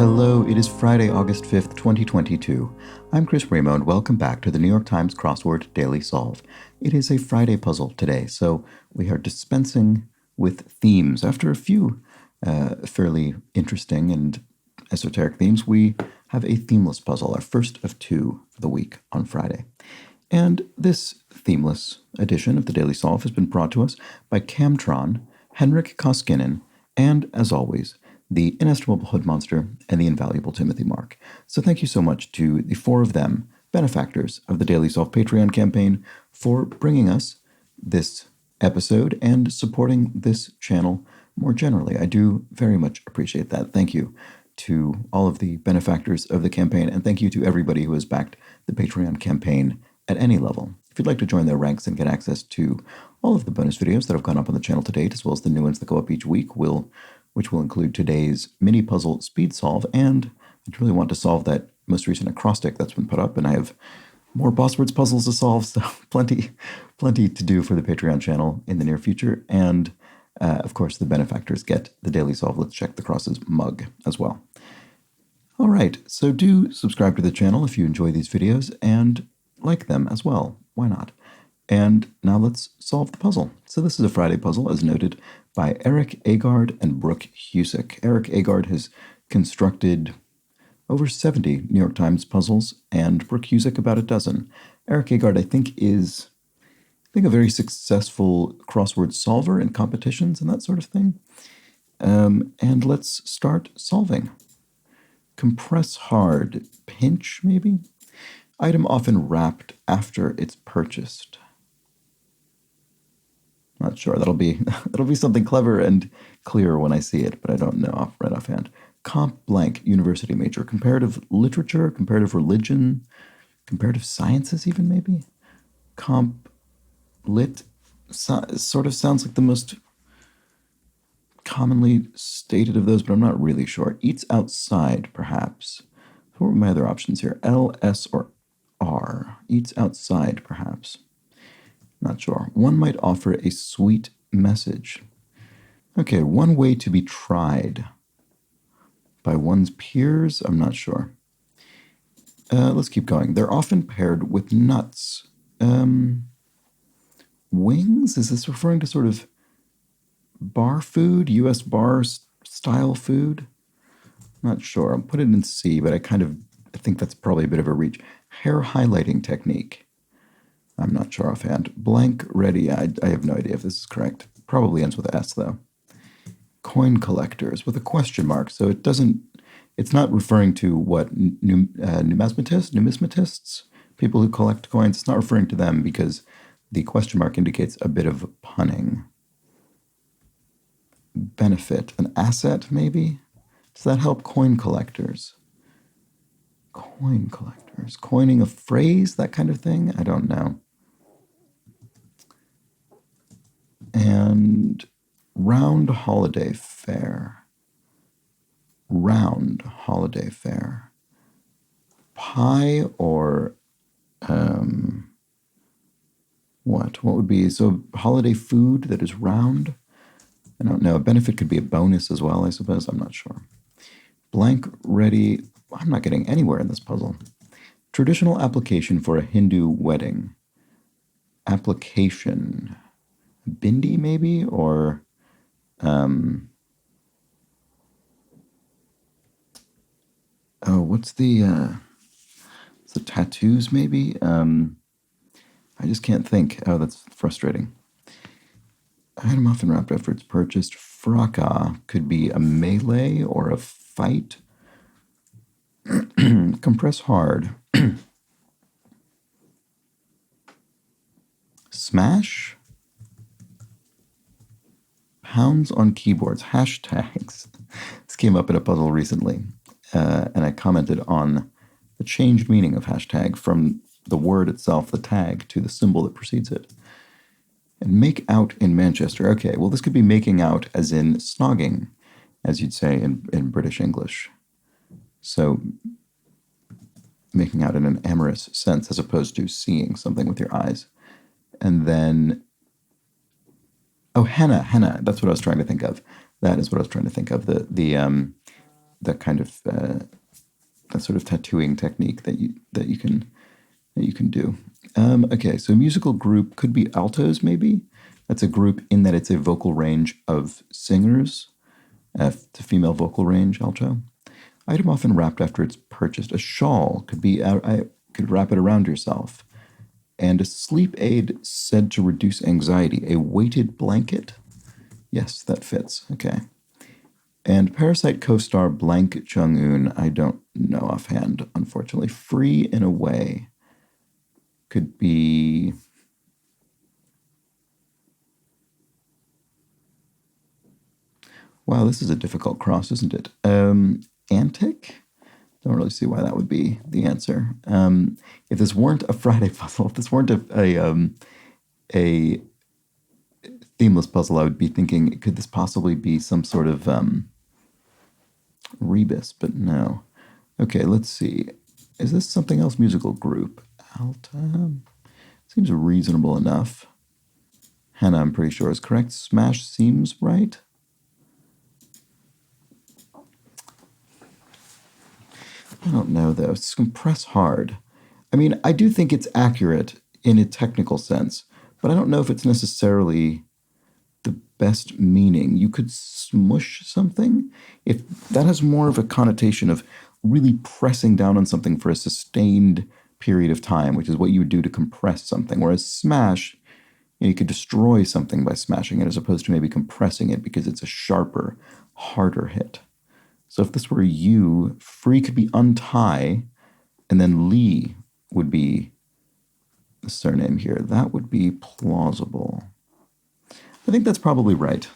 Hello, it is Friday, August 5th, 2022. I'm Chris Ramo, and welcome back to the New York Times Crossword Daily Solve. It is a Friday puzzle today, so we are dispensing with themes. After a few fairly interesting and esoteric themes, we have a themeless puzzle, our first of two for the week on Friday. And this themeless edition of the Daily Solve has been brought to us by Camtron, Henrik Koskinen, and, as always, the inestimable Hood Monster and the invaluable Timothy Mark. So thank you so much to the four of them, benefactors of the Daily Solve Patreon campaign, for bringing us this episode and supporting this channel more generally. I do very much appreciate that. Thank you to all of the benefactors of the campaign, and thank you to everybody who has backed the Patreon campaign at any level. If you'd like to join their ranks and get access to all of the bonus videos that have gone up on the channel to date, as well as the new ones that go up each week, which will include today's mini puzzle speed solve, and I really want to solve that most recent acrostic that's been put up, and I have more boss words puzzles to solve, so plenty to do for the Patreon channel in the near future. And of course, the benefactors get the Daily Solve Let's Check the Crosses mug as well. All right, so do subscribe to the channel if you enjoy these videos, and like them as well. Why not? And now let's solve the puzzle. So this is a Friday puzzle, as noted by Eric Agard and Brooke Husick. Eric Agard has constructed over 70 New York Times puzzles, and Brooke Husick about a dozen. Eric Agard, I think, is a very successful crossword solver in competitions and that sort of thing. And let's start solving. Compress hard. Pinch, maybe? Item often wrapped after it's purchased. Not sure. That'll be something clever and clear when I see it, but I don't know right offhand. Comp blank, university major. Comparative literature, comparative religion, comparative sciences even, maybe? Comp lit sort of sounds like the most commonly stated of those, but I'm not really sure. Eats outside, perhaps. What were my other options here? L, S, or R. Eats outside, perhaps. Not sure. One might offer a sweet message. Okay, one way to be tried. By one's peers? I'm not sure. Let's keep going. They're often paired with nuts. Wings? Is this referring to sort of bar food? U.S. bar style food? Not sure. I'll put it in C, but I think that's probably a bit of a reach. Hair highlighting technique. I'm not sure offhand. Blank ready. I have no idea if this is correct. Probably ends with S, though. Coin collectors with a question mark. So it's not referring to what numismatists, people who collect coins. It's not referring to them because the question mark indicates a bit of punning. Benefit. An asset, maybe? Does that help coin collectors? Coin collectors. Coining a phrase, that kind of thing? I don't know. And round holiday fair. Round holiday fair. Pie or what? What would be, so holiday food that is round? I don't know. A benefit could be a bonus as well, I suppose. I'm not sure. Blank ready. I'm not getting anywhere in this puzzle. Traditional application for a Hindu wedding. Application. Bindi, maybe? Or, what's the tattoos, maybe? I just can't think. Oh, that's frustrating. Item often wrapped after it's purchased. Fracas could be a melee or a fight. Compress hard. Smash? Pounds on keyboards. Hashtags. This came up in a puzzle recently, and I commented on the changed meaning of hashtag from the word itself, the tag, to the symbol that precedes it. And make out in Manchester. Okay, well, this could be making out as in snogging, as you'd say in British English. So making out in an amorous sense as opposed to seeing something with your eyes. And then, oh, henna, that's what I was trying to think of. That is what I was trying to think of. The that kind of that sort of tattooing technique that you can do. Okay, so musical group could be altos, maybe. That's a group in that it's a vocal range of singers. The female vocal range, alto. Item often wrapped after it's purchased. A shawl could be. I could wrap it around yourself. And a sleep aid said to reduce anxiety. A weighted blanket. Yes, that fits. Okay. And Parasite co-star Blank Chung-eun, I don't know offhand, unfortunately. Free in a way could be... Wow, this is a difficult cross, isn't it? Antic? Don't really see why that would be the answer. If this weren't a Friday puzzle, if this weren't a themeless puzzle, I would be thinking, could this possibly be some sort of rebus? But no. Okay, let's see. Is this something else? Musical group. Alta. Seems reasonable enough. Hannah, I'm pretty sure, is correct. Smash seems right. I don't know, though. It's compress hard. I mean, I do think it's accurate in a technical sense, but I don't know if it's necessarily the best meaning. You could smush something. If that has more of a connotation of really pressing down on something for a sustained period of time, which is what you would do to compress something. Whereas smash, you could destroy something by smashing it as opposed to maybe compressing it because it's a sharper, harder hit. So if this were you, free could be untie, and then Lee would be the surname here. That would be plausible. I think that's probably right.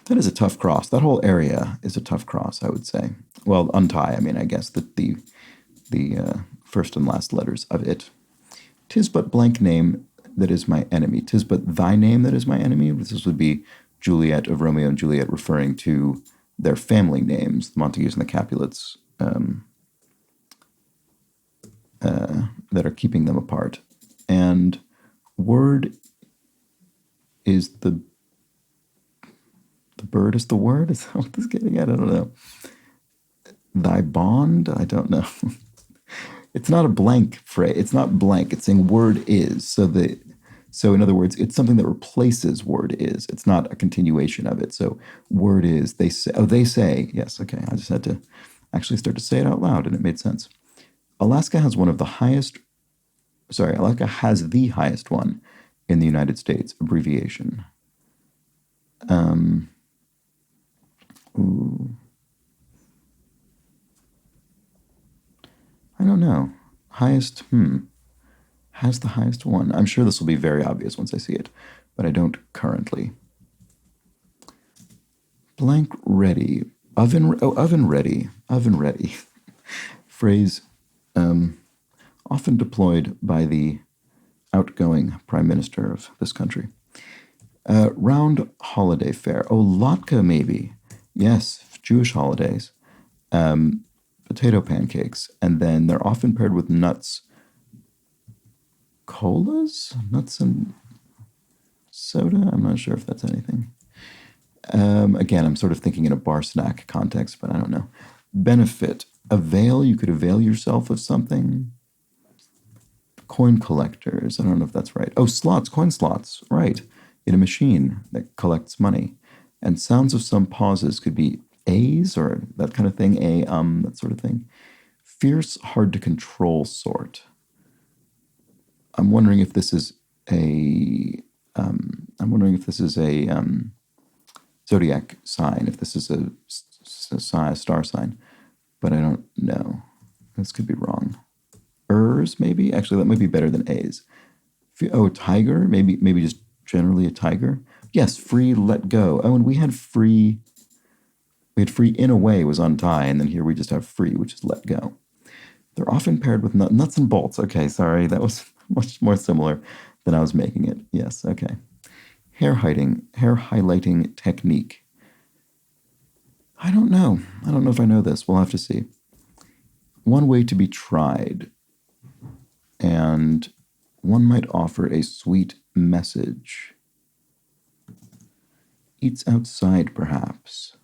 That is a tough cross. That whole area is a tough cross, I would say. Well, untie, I mean, I guess the first and last letters of it. 'Tis but blank name that is my enemy. 'Tis but thy name that is my enemy. This would be Juliet of Romeo and Juliet referring to their family names, the Montagues and the Capulets, that are keeping them apart. And word is the bird is the word? Is that what this is getting at? I don't know. Thy bond? I don't know. It's not a blank phrase. It's not blank. It's saying word is. So in other words, it's something that replaces word is. It's not a continuation of it. So word is, they say, they say, yes, okay. I just had to actually start to say it out loud and it made sense. Alaska has the highest one in the United States, abbreviation. Ooh. I don't know. Has the highest one. I'm sure this will be very obvious once I see it, but I don't currently. Blank ready. Oven ready. Oven ready. Phrase often deployed by the outgoing prime minister of this country. Round holiday fare. Oh, latke maybe. Yes, Jewish holidays. Potato pancakes. And then they're often paired with nuts. Colas? Nuts and soda? I'm not sure if that's anything. Again, I'm sort of thinking in a bar snack context, but I don't know. Benefit. Avail. You could avail yourself of something. Coin collectors. I don't know if that's right. Oh, slots. Coin slots. Right. In a machine that collects money. And sounds of some pauses could be A's or that kind of thing. That sort of thing. Fierce, hard to control sort. I'm wondering if this is a zodiac sign, if this is a star sign, but I don't know. This could be wrong. Ers, maybe? Actually, that might be better than A's. Oh, tiger? Maybe just generally a tiger? Yes, free, let go. Oh, and we had free in a way was untie, and then here we just have free, which is let go. They're often paired with nuts and bolts. Okay, sorry, that was much more similar than I was making it. Yes, okay. Hair highlighting technique. I don't know. I don't know if I know this. We'll have to see. One way to be tried, and one might offer a sweet message. Eats outside, perhaps.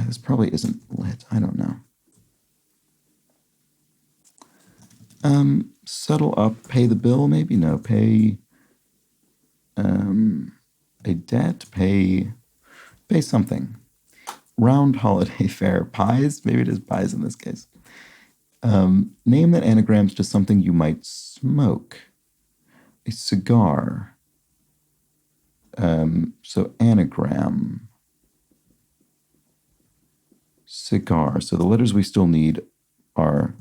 This probably isn't lit. I don't know. Settle up, pay the bill, maybe? No, pay a debt, pay something. Round holiday fare, pies? Maybe it is pies in this case. Name that anagrams to something you might smoke. A cigar. So anagram. Cigar. So the letters we still need are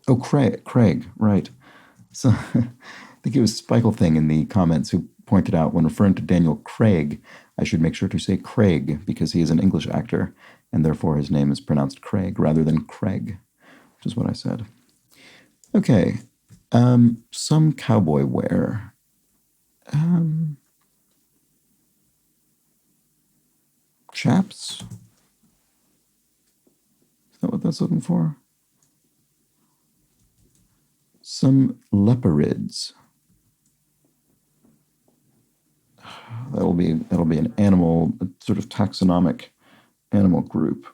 Oh, Craig, right. So I think it was Spikel Thing in the comments who pointed out when referring to Daniel Craig, I should make sure to say Craig because he is an English actor and therefore his name is pronounced Craig rather than Craig, which is what I said. Okay, some cowboy wear. Chaps? Is that what that's looking for? Some leoparids. That'll be an animal, a sort of taxonomic animal group.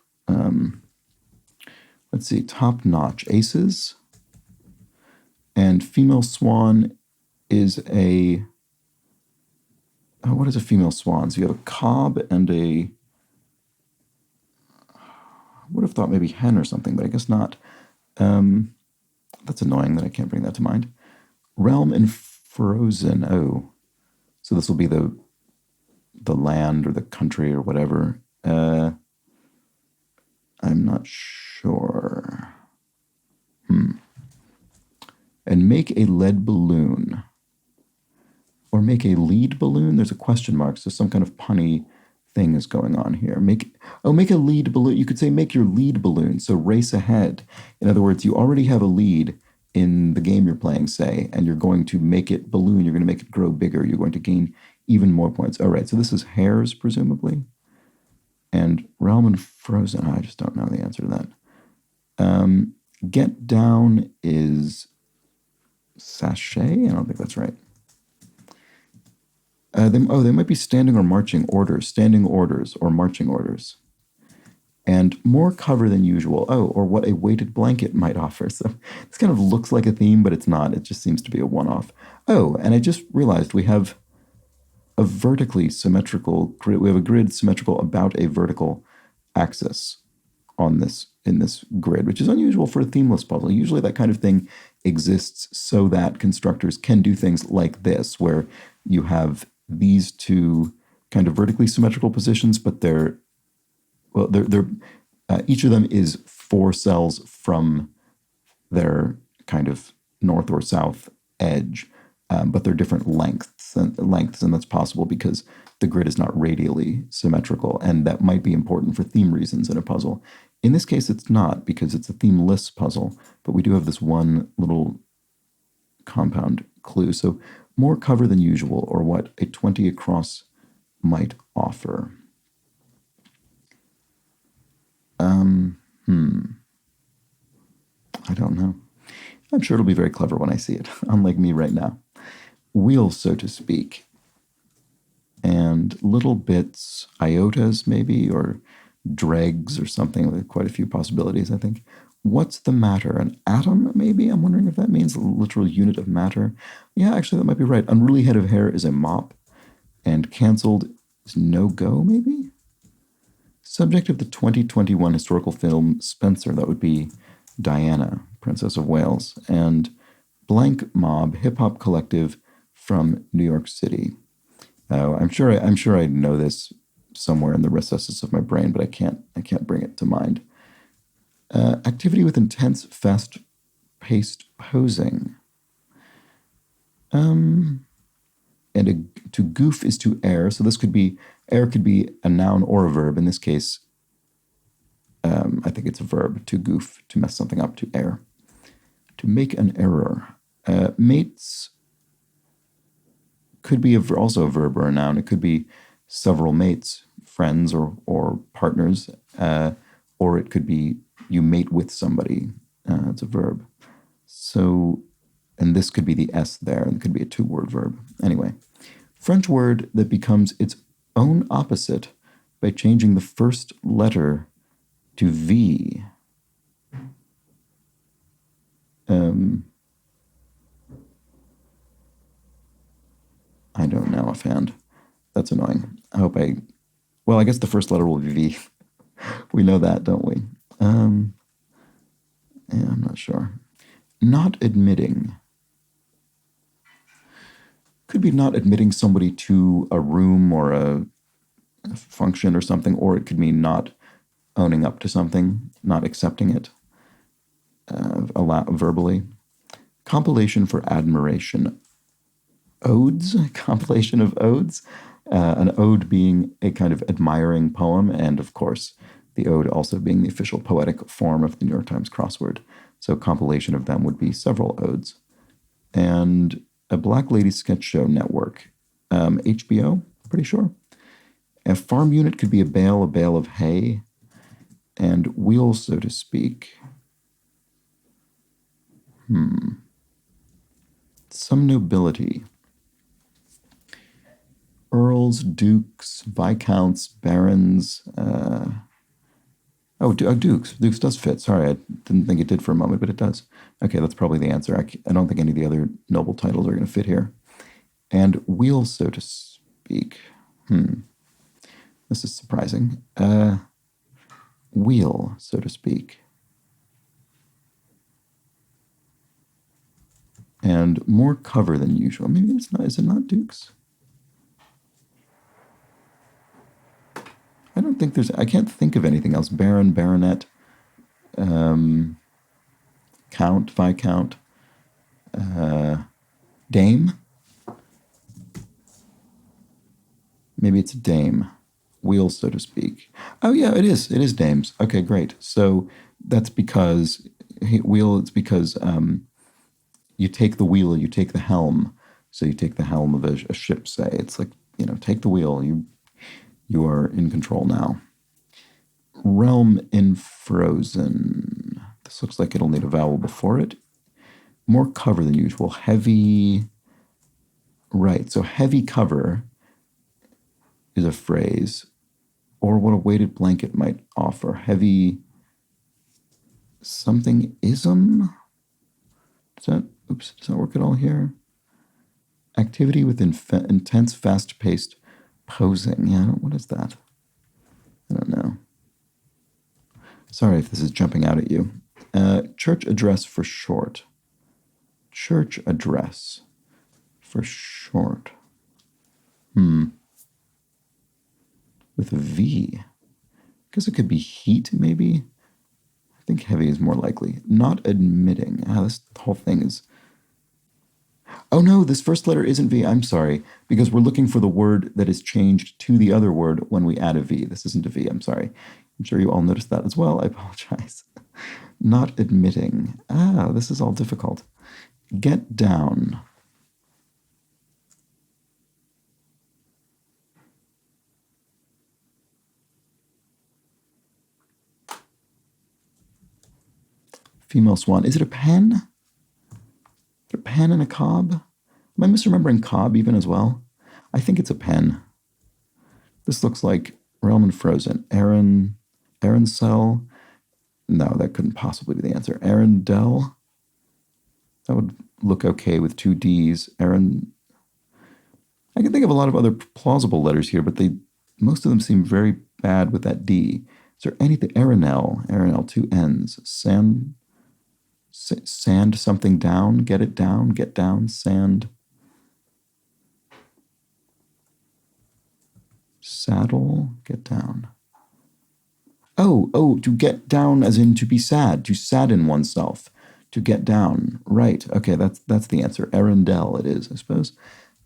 Let's see, top notch aces. And female swan is a. Oh, what is a female swan? So you have a cob and a. I would have thought maybe hen or something, but I guess not. That's annoying that I can't bring that to mind. Realm and frozen. Oh, so this will be the land or the country or whatever. I'm not sure. And make a lead balloon. Or make a lead balloon. There's a question mark, so some kind of punny thing is going on here. Make a lead balloon. You could say make your lead balloon, so race ahead. In other words, you already have a lead in the game you're playing, say, and you're going to make it balloon. You're going to make it grow bigger. You're going to gain even more points. All right, so this is hares, presumably. And realm and frozen. I just don't know the answer to that. Get down is sachet? I don't think that's right. They might be standing or marching orders, standing orders or marching orders. And more cover than usual. Oh, or what a weighted blanket might offer. So this kind of looks like a theme, but it's not. It just seems to be a one-off. Oh, and I just realized we have a vertically symmetrical grid. We have a grid symmetrical about a vertical axis on in this grid, which is unusual for a themeless puzzle. Usually that kind of thing exists so that constructors can do things like this, where you have these two kind of vertically symmetrical positions, but each of them is 4 cells from their kind of north or south edge, but they're different lengths, and that's possible because the grid is not radially symmetrical, and that might be important for theme reasons in a puzzle. In this case, it's not, because it's a themeless puzzle, but we do have this one little compound clue. So more cover than usual, or what a 20 across might offer. I don't know. I'm sure it'll be very clever when I see it, unlike me right now. Wheel, so to speak. And little bits, iotas maybe, or dregs or something, with quite a few possibilities, I think. What's the matter? An atom, maybe? I'm wondering if that means a literal unit of matter. Yeah, actually, that might be right. Unruly head of hair is a mop, and canceled is no-go, maybe? Subject of the 2021 historical film Spencer, that would be Diana, Princess of Wales, and blank mob, hip-hop collective from New York City. I'm sure I know this somewhere in the recesses of my brain, but I can't bring it to mind. Activity with intense, fast-paced posing. And to goof is to err. So this could be a noun or a verb. In this case, I think it's a verb. To goof, to mess something up, to err. To make an error. Mates could be also a verb or a noun. It could be several mates, friends or partners, or it could be you mate with somebody. It's a verb. So And this could be the S there, and it could be a two-word verb. Anyway, French word that becomes its own opposite by changing the first letter to V. I don't know offhand. That's annoying. Well, I guess the first letter will be V. We know that, don't we? Yeah, I'm not sure. Not admitting. Could be not admitting somebody to a room or a function or something, or it could mean not owning up to something, not accepting it verbally. Compilation for admiration. Odes, compilation of odes. An ode being a kind of admiring poem, and of course, the ode also being the official poetic form of the New York Times crossword. So compilation of them would be several odes. And a Black Lady Sketch Show network. HBO, pretty sure. A farm unit could be a bale of hay. And wheel, so to speak. Some nobility. Earls, dukes, viscounts, barons. Dukes. Dukes does fit. Sorry, I didn't think it did for a moment, but it does. Okay, that's probably the answer. I don't think any of the other noble titles are going to fit here. And wheel, so to speak. This is surprising. Wheel, so to speak. And more cover than usual. Maybe it's not. Is it not dukes? I don't think I can't think of anything else. Baron, baronet, count, viscount, dame. Maybe it's dame. Wheel, so to speak. Oh, yeah, it is. It is dames. Okay, great. So that's because, it's because you take the wheel, you take the helm. So you take the helm of a ship, say. It's like, take the wheel. You are in control now. Realm in frozen. This looks like it'll need a vowel before it. More cover than usual. Heavy. Right, so heavy cover is a phrase, or what a weighted blanket might offer. Heavy something ism? Does that work at all here? Activity with intense, fast-paced posing. Yeah, what is that? I don't know. Sorry if this is jumping out at you. Church address for short. Church address for short. With a V. Because it could be heat, maybe? I think heavy is more likely. Not admitting. This whole thing is... Oh no, this first letter isn't V. I'm sorry. Because we're looking for the word that is changed to the other word when we add a V. This isn't a V. I'm sorry. I'm sure you all noticed that as well. I apologize. Not admitting. This is all difficult. Get down. Female swan. Is it a pen? Is it a pen and a cob? Am I misremembering cob even as well? I think it's a pen. This looks like Realm and Frozen. Cell. No, that couldn't possibly be the answer. Arundel. That would look okay with two D's. I can think of a lot of other plausible letters here, but most of them seem very bad with that D. Is there anything? Aranel, two N's. Sand something down, get down, sand. Saddle, get down. To get down as in to be sad, to sadden oneself, to get down. Right, okay, that's the answer. Arundel it is, I suppose.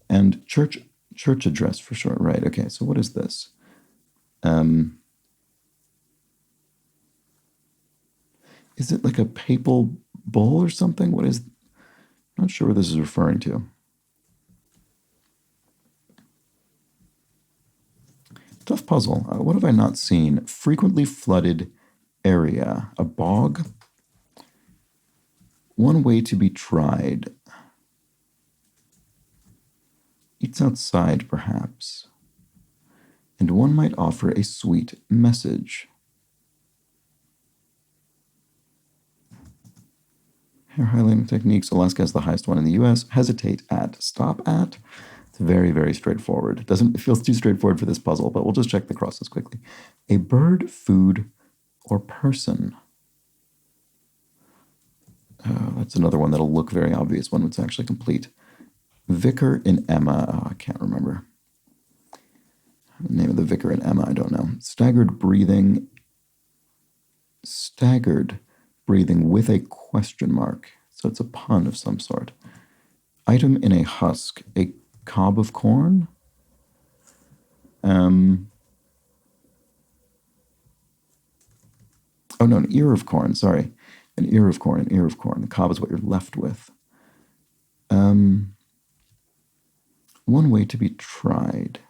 And church address for short, right, okay, so what is this? Is it like a papal bull or something? I'm not sure what this is referring to. Tough puzzle. What have I not seen? Frequently flooded area. A bog? One way to be tried. Eats outside, perhaps. And one might offer a sweet message. Hair highlighting techniques. Alaska has the highest one in the US. Hesitate at. Stop at. It's very, very straightforward. It feels too straightforward for this puzzle, but we'll just check the crosses quickly. A bird, food, or person. That's another one that'll look very obvious when it's actually complete. Vicar and Emma. Oh, I can't remember. The name of the vicar and Emma, I don't know. Staggered breathing. Staggered breathing with a question mark. So it's a pun of some sort. Item in a husk. A cob of corn? Oh, no, an ear of corn, sorry. An ear of corn, an ear of corn. The cob is what you're left with. One way to be tried.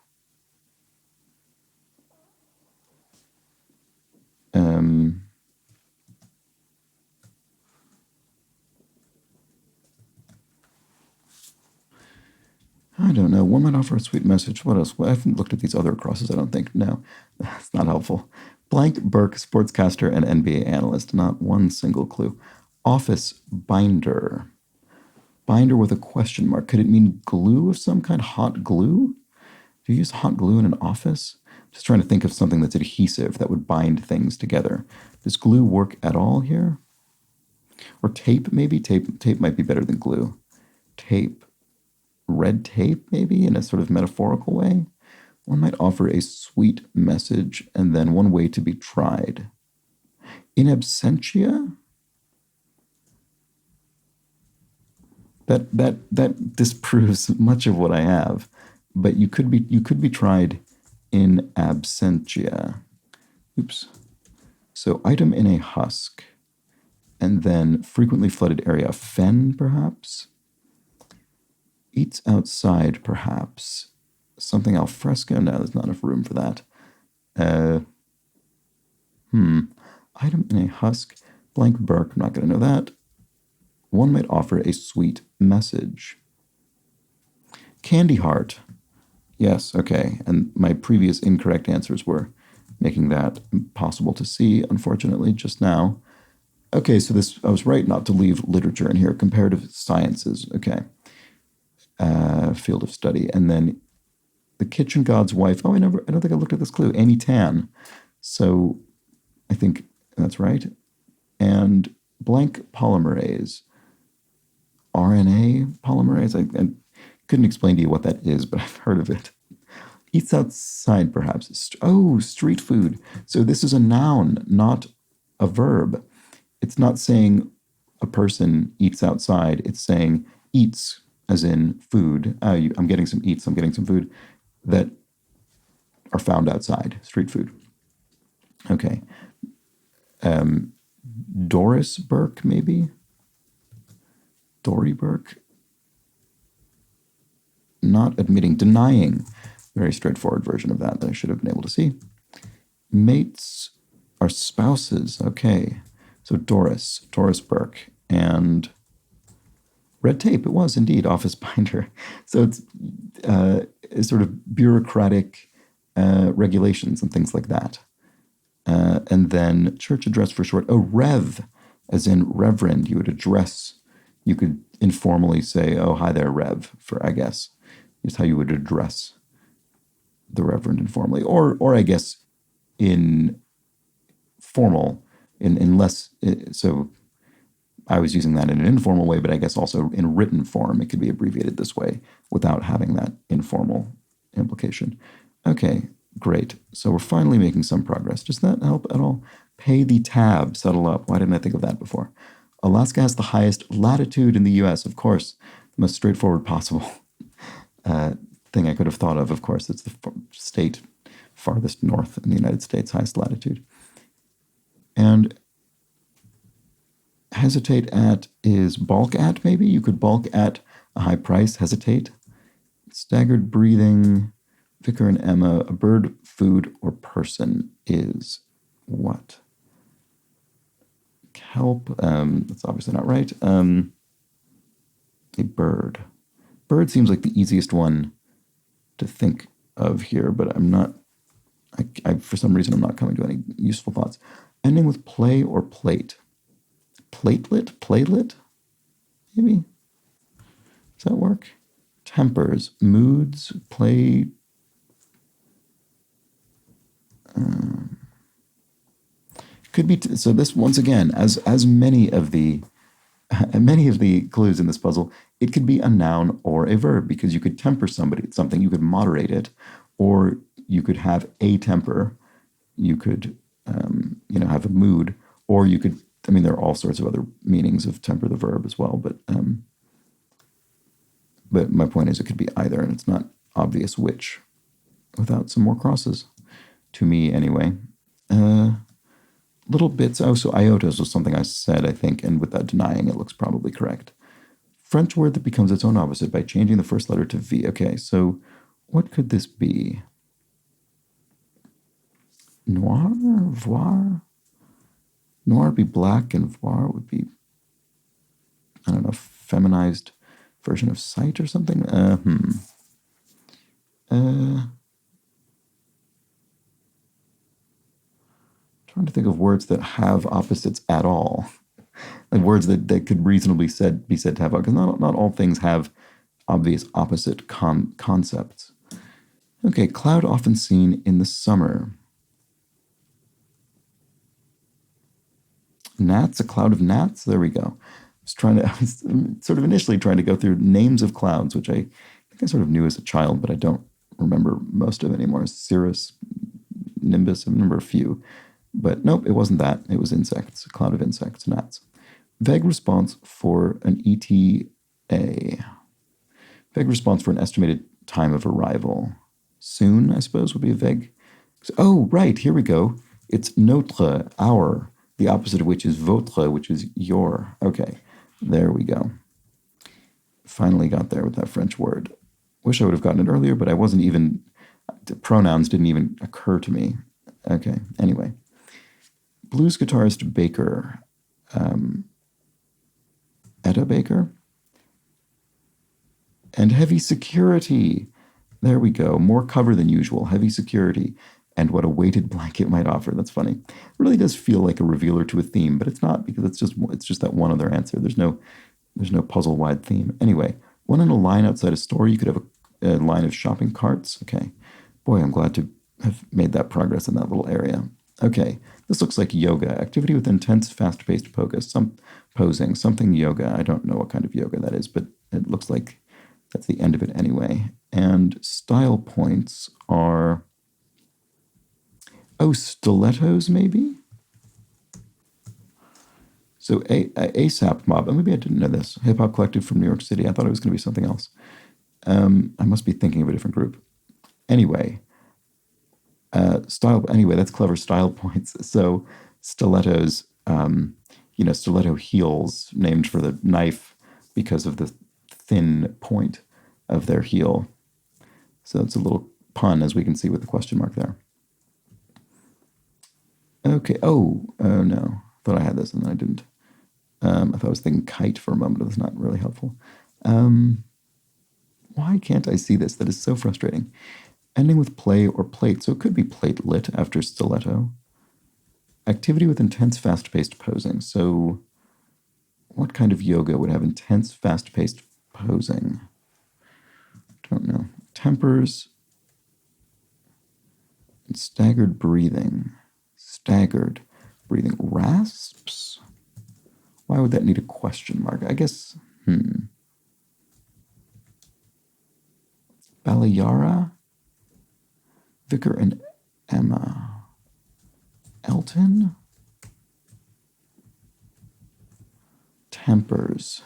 I don't know. One might offer a sweet message. What else? Well, I haven't looked at these other crosses, I don't think. No, that's not helpful. Blank Burke, sportscaster and NBA analyst. Not one single clue. Office binder. Binder with a question mark. Could it mean glue of some kind? Hot glue? Do you use hot glue in an office? Just trying to think of something that's adhesive that would bind things together. Does glue work at all here? Or tape, maybe? Tape might be better than glue. Tape. Red tape, maybe, in a sort of metaphorical way. One might offer a sweet message, and then one way to be tried. In absentia? That disproves much of what I have, but you could be tried in absentia. Oops. So item in a husk, and then frequently flooded area. Fen, perhaps. Eats outside, perhaps. Something al fresco? No, there's not enough room for that. Item in a husk. Blank Burke, I'm not going to know that. One might offer a sweet message. Candy heart. Yes, okay. And my previous incorrect answers were making that impossible to see, unfortunately, just now. Okay, so I was right not to leave literature in here. Comparative sciences, okay. Field of study. And then the kitchen god's wife. Oh, I don't think I looked at this clue. Amy Tan. So I think that's right. And blank polymerase. RNA polymerase. I couldn't explain to you what that is, but I've heard of it. Eats outside, perhaps. Oh, street food. So this is a noun, not a verb. It's not saying a person eats outside. It's saying eats, as in food. I'm getting some eats, I'm getting some food that are found outside, street food. Okay. Doris Burke, maybe? Dory Burke? Not admitting, denying. Very straightforward version of that I should have been able to see. Mates are spouses. Okay. So Doris Burke. And red tape, it was indeed, office binder. So it's sort of bureaucratic regulations and things like that. And then church address for short. Oh, Rev, as in reverend. You would address, you could informally say, oh, hi there, Rev, for, I guess, is how you would address the reverend informally. Or I guess in formal, in less, so I was using that in an informal way, but I guess also in written form, it could be abbreviated this way without having that informal implication. Okay, great. So we're finally making some progress. Does that help at all? Pay the tab, settle up. Why didn't I think of that before? Alaska has the highest latitude in the U.S., of course. The most straightforward possible thing I could have thought of course. It's the state farthest north in the United States, highest latitude. And hesitate at is balk at, maybe? You could balk at a high price, hesitate. Staggered breathing, Vicar and Emma, a bird, food, or person is what? Kelp, that's obviously not right. A bird. Bird seems like the easiest one to think of here, but I'm not, for some reason, I'm not coming to any useful thoughts. Ending with play or plate. Platelet? Playlet? Maybe? Does that work? Tempers, moods, play. Could be so. This once again, as many of the clues in this puzzle, it could be a noun or a verb because you could temper something. You could moderate it, or you could have a temper. You could have a mood, or you could. I mean, there are all sorts of other meanings of temper the verb as well, but my point is it could be either, and it's not obvious which without some more crosses, to me anyway. Little bits, so iotas was something I said, I think, and without denying it looks probably correct. French word that becomes its own opposite by changing the first letter to V. Okay, so what could this be? Noir? Voir? Noir would be black, and voir would be, I don't know, feminized version of sight or something? Trying to think of words that have opposites at all. Like words that could reasonably be said to have, because not all things have obvious opposite concepts. Okay, cloud often seen in the summer. Gnats, a cloud of gnats? There we go. I was sort of initially trying to go through names of clouds, which I think I sort of knew as a child, but I don't remember most of it anymore. Cirrus, nimbus, I remember a few. But nope, it wasn't that. It was insects, a cloud of insects, gnats. Vague response for an ETA. Vague response for an estimated time of arrival. Soon, I suppose, would be a vague. Oh, right, here we go. It's notre, our, the opposite of which is votre, which is your. Okay, there we go. Finally got there with that French word. Wish I would have gotten it earlier, but I wasn't even, pronouns didn't even occur to me. Okay, anyway. Blues guitarist Baker, Etta Baker, and heavy security. There we go. More cover than usual. Heavy security, and what a weighted blanket might offer. That's funny. It really does feel like a revealer to a theme, but it's not because it's just that one other answer. There's no puzzle-wide theme. Anyway, one in a line outside a store. You could have a line of shopping carts. Okay, boy, I'm glad to have made that progress in that little area. Okay, this looks like yoga. Activity with intense, fast-paced posing. Something yoga. I don't know what kind of yoga that is, but it looks like that's the end of it anyway. And style points are, stilettos maybe? So ASAP Mob, and maybe I didn't know this, hip-hop collective from New York City. I thought it was going to be something else. I must be thinking of a different group. Anyway, that's clever style points. So stilettos, stiletto heels, named for the knife because of the thin point of their heel. So it's a little pun, as we can see with the question mark there. Okay. Oh no. Thought I had this and then I didn't. I thought I was thinking kite for a moment, but that's not really helpful. Why can't I see this? That is so frustrating. Ending with play or plate, so it could be platelet after stiletto. Activity with intense, fast-paced posing. So what kind of yoga would have intense, fast-paced posing? Don't know. Tempers. And staggered breathing. Staggered breathing. Rasps? Why would that need a question mark? I guess, Balayara? Vicar and Emma. Elton? Tempers.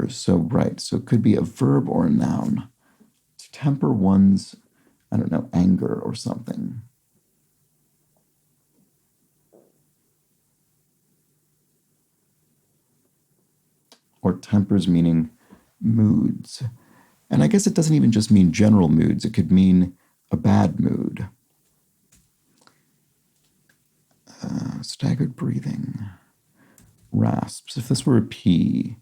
So right. So it could be a verb or a noun. To temper one's, I don't know, anger or something. Or tempers meaning moods. And I guess it doesn't even just mean general moods. It could mean a bad mood. Staggered breathing. Rasps. If this were a P,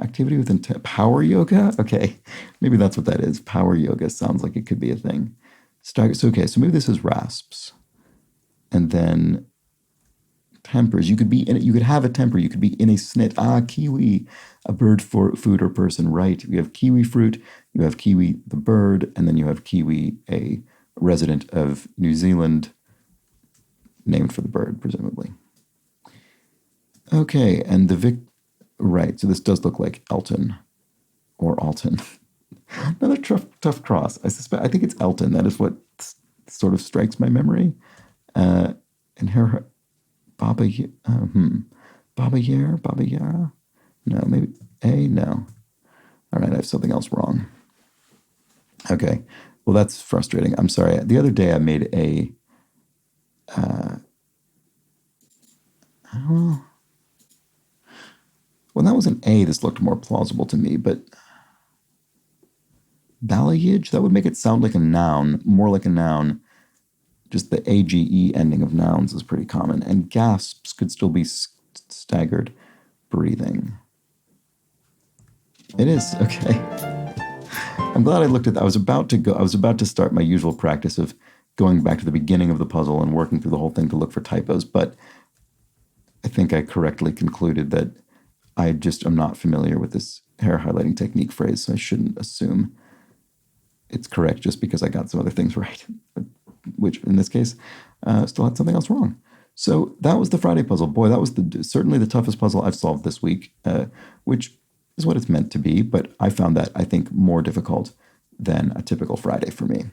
Activity with intent. Power yoga? Okay, maybe that's what that is. Power yoga sounds like it could be a thing. So, okay, so maybe this is rasps. And then tempers. You could be in it. You could have a temper. You could be in a snit. Kiwi, a bird for food or person. Right. You have kiwi fruit. You have kiwi the bird, and then you have kiwi, a resident of New Zealand, named for the bird, presumably. Okay, and right. So this does look like Elton or Alton. Another tough cross. I think it's Elton. That is what sort of strikes my memory. And her Baba Yara? No, maybe A? No. All right, I have something else wrong. Okay, well, that's frustrating. I'm sorry. The other day I made a, when that was an A, this looked more plausible to me, but balayage, that would make it sound like a noun, more like a noun. Just the AGE ending of nouns is pretty common. And gasps could still be staggered breathing. It is, okay. I'm glad I looked at that. I was about to start my usual practice of going back to the beginning of the puzzle and working through the whole thing to look for typos, but I think I correctly concluded that I just am not familiar with this hair highlighting technique phrase, so I shouldn't assume it's correct just because I got some other things right, which in this case still had something else wrong. So that was the Friday puzzle. Boy, that was certainly the toughest puzzle I've solved this week, which is what it's meant to be, but I found that, I think, more difficult than a typical Friday for me.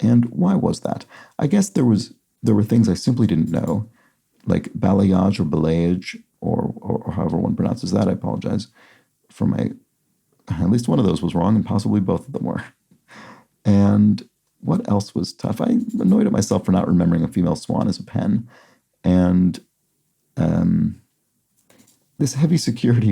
And why was that? I guess there were things I simply didn't know, like balayage or balayage, or however one pronounces that. I apologize for at least one of those was wrong, and possibly both of them were. And what else was tough? I annoyed at myself for not remembering a female swan as a pen. And this heavy security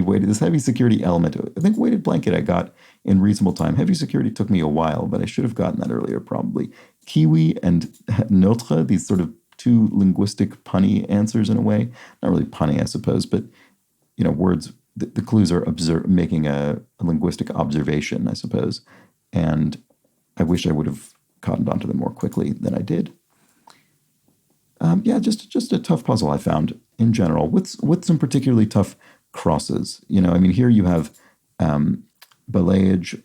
element, I think weighted blanket I got in reasonable time. Heavy security took me a while, but I should have gotten that earlier probably. Kiwi and notre, these sort of two linguistic punny answers in a way. Not really punny, I suppose, but words, the clues are making a linguistic observation, I suppose. And I wish I would have cottoned onto them more quickly than I did. Just a tough puzzle I found in general, with some particularly tough crosses. Here you have balayage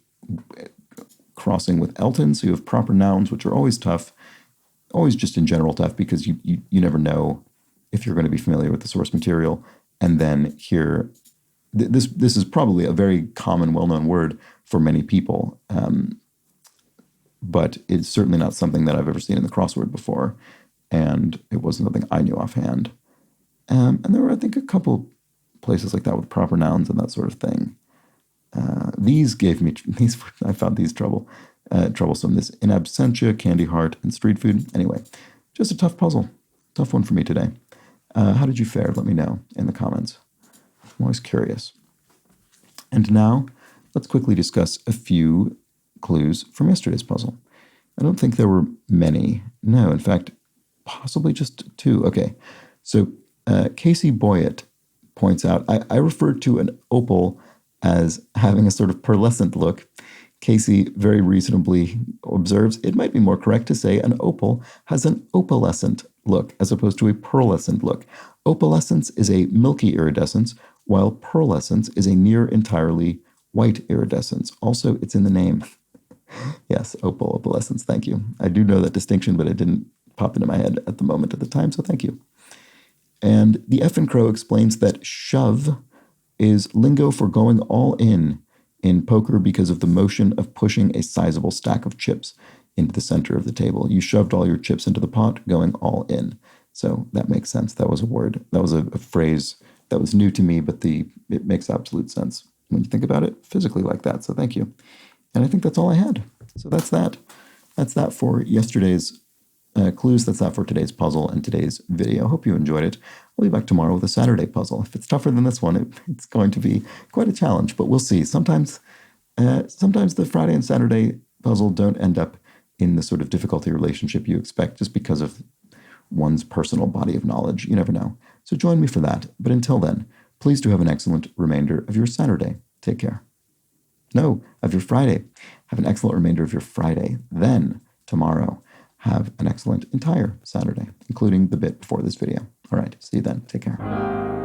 crossing with Elton, so you have proper nouns, which are always tough, always just in general tough, because you never know if you're going to be familiar with the source material. And then here, this is probably a very common, well-known word for many people, but it's certainly not something that I've ever seen in the crossword before. And it wasn't something I knew offhand. And there were, I think, a couple places like that with proper nouns and that sort of thing. I found these troublesome. This in absentia, candy heart, and street food. Anyway, just a tough puzzle. Tough one for me today. How did you fare? Let me know in the comments. I'm always curious. And now, let's quickly discuss a few clues from yesterday's puzzle. I don't think there were many. No, in fact, possibly just two. Okay, so Casey Boyett points out, I referred to an opal as having a sort of pearlescent look. Casey very reasonably observes it might be more correct to say an opal has an opalescent look as opposed to a pearlescent look. Opalescence is a milky iridescence, while pearlescence is a near entirely white iridescence. Also, it's in the name. Yes, opalescence, thank you. I do know that distinction, but it didn't pop into my head at the moment at the time, so thank you. And the F and Crow explains that shove is lingo for going all in poker because of the motion of pushing a sizable stack of chips into the center of the table. You shoved all your chips into the pot, going all in. So that makes sense. That was a word. That was a phrase that was new to me, but it makes absolute sense when you think about it physically like that. So thank you. And I think that's all I had. So that's that. That's that for yesterday's clues. That's that for today's puzzle and today's video. Hope you enjoyed it. We'll be back tomorrow with a Saturday puzzle. If it's tougher than this one, it's going to be quite a challenge, but we'll see. Sometimes the Friday and Saturday puzzle don't end up in the sort of difficulty relationship you expect just because of one's personal body of knowledge. You never know. So join me for that. But until then, please do have an excellent remainder of your Saturday. Take care. No, of your Friday. Have an excellent remainder of your Friday. Then, tomorrow, have an excellent entire Saturday, including the bit before this video. All right, see you then. Take care.